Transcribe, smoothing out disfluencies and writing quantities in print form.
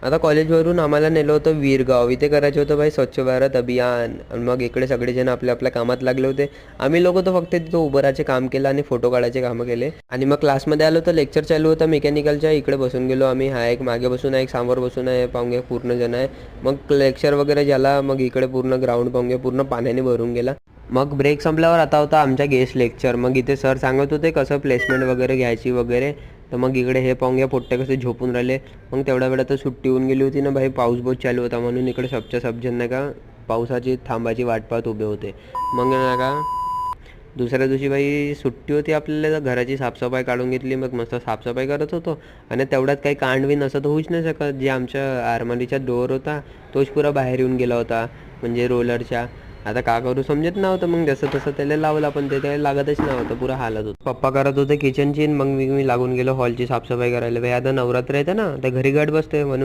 आता कॉलेजवरून आम्हाला नेलं होतं वीरगाव. इथे करायचं होतं भाई स्वच्छ भारत अभियान. आणि मग इकडे सगळेजण आपल्या आपल्या कामात लागले होते. आम्ही लोक तर फक्त तिथं उभं राहायचे काम केलं आणि फोटो काढायचे कामं केले. आणि मग क्लासमध्ये आलो तर लेक्चर चालू होतं मेकॅनिकलच्या. इकडे बसून गेलो आम्ही. हा एक मागे बसून आहे, एक समोर बसून आहे, पाहुणे पूर्ण जण आहे. मग लेक्चर वगैरे झाला. मग इकडे पूर्ण ग्राउंड पाहुणे पूर्ण पाण्याने भरून गेला. मग ब्रेक संपल्यावर आता होता आमच्या गेस्ट लेक्चर. मग इथे सर सांगत होते कसं प्लेसमेंट वगैरे घ्यायची वगैरे. तर मग इकडे हे पाहुणे पोट्टे कसे झोपून राहिले. मग तेवढ्या वेळात सुट्टी होऊन गेली होती ना भाई, पाऊस बहुत चालू होता म्हणून इकडे सबच्या सबजण नाही का पावसाची थांबाची वाट पाहत उभे होते. मग नाही का दुसऱ्या दिवशी बाई सुट्टी होती आपल्याला, तर घराची साफसफाई काढून घेतली. मग मस्त साफसफाई करत होतो आणि तेवढ्यात काही कांडवीन असं तर होऊच नाही शकत. जे आमच्या आरमारीचा डोअर होता तोच पुरा बाहेर येऊन गेला होता, म्हणजे रोलरच्या. आता का करू समजत नव्हतं. मग जसं तसं त्याला लावला, पण ते त्याला लागतच नव्हतं, पुरा हालत होतं. पप्पा करत होते किचनची. मग मी लागून गेलो हॉलची साफसफाई करायला. भाई आता नवरात्र येते ना, त्या घरी गाठ बसते म्हणून